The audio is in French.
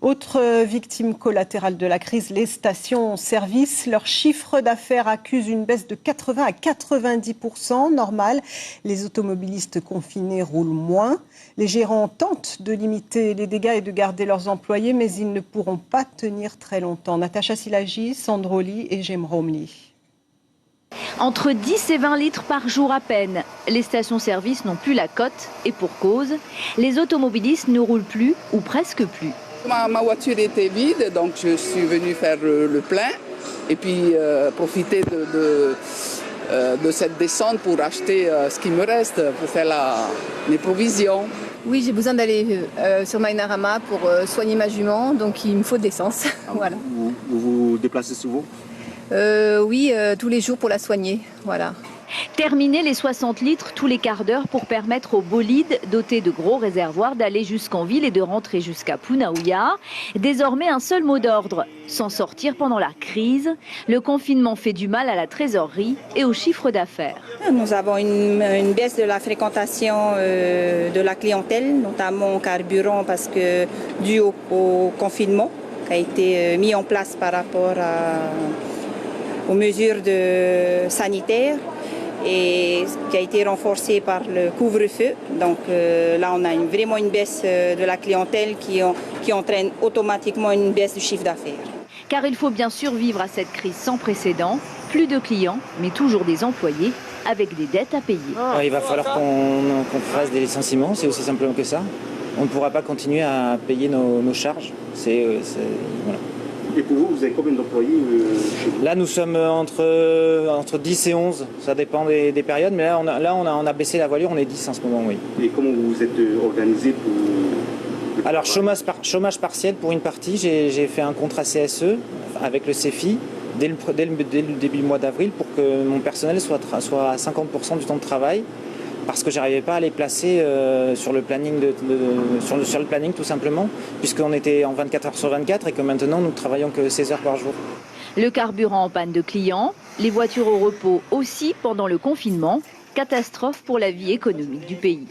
Autre victime collatérale de la crise, les stations-service. Leur chiffre d'affaires accuse une baisse de 80 à 90%, normal. Les automobilistes confinés roulent moins. Les gérants tentent de limiter les dégâts et de garder leurs employés, mais ils ne pourront pas tenir très longtemps. Natacha Silagi, Sandroli et Jem Romli. Entre 10 et 20 litres par jour à peine. Les stations-service n'ont plus la cote et pour cause, les automobilistes ne roulent plus ou presque plus. Ma voiture était vide, donc je suis venue faire le plein et puis profiter de cette descente pour acheter ce qui me reste, pour faire mes provisions. Oui, j'ai besoin d'aller sur Mainarama pour soigner ma jument, donc il me faut de l'essence. Voilà. Vous vous déplacez souvent ? Oui, tous les jours pour la soigner. Voilà. Terminer les 60 litres tous les quarts d'heure pour permettre aux bolides dotés de gros réservoirs d'aller jusqu'en ville et de rentrer jusqu'à Punaouia. Désormais, un seul mot d'ordre, s'en sortir pendant la crise. Le confinement fait du mal à la trésorerie et au chiffre d'affaires. Nous avons une baisse de la fréquentation de la clientèle, notamment au carburant, parce que dû au confinement qui a été mis en place par rapport aux mesures sanitaires et qui a été renforcé par le couvre-feu. Donc là, on a vraiment une baisse de la clientèle qui entraîne automatiquement une baisse du chiffre d'affaires. Car il faut bien survivre à cette crise sans précédent. Plus de clients, mais toujours des employés avec des dettes à payer. Il va falloir qu'on fasse des licenciements, c'est aussi simplement que ça. On ne pourra pas continuer à payer nos charges. Voilà. Et pour vous, vous avez combien d'employés chez vous ? Là, nous sommes entre 10 et 11. Ça dépend des périodes. Mais là, on a baissé la voilure. On est 10 en ce moment, oui. Et comment vous vous êtes organisé pour... Alors, chômage partiel pour une partie. J'ai fait un contrat CSE avec le CEFI dès le début du mois d'avril pour que mon personnel soit à 50% du temps de travail. Parce que j'arrivais pas à les placer sur le planning sur le planning tout simplement, puisqu'on était en 24 heures sur 24 et que maintenant nous travaillons que 16 heures par jour. Le carburant en panne de clients, les voitures au repos aussi pendant le confinement, catastrophe pour la vie économique du pays.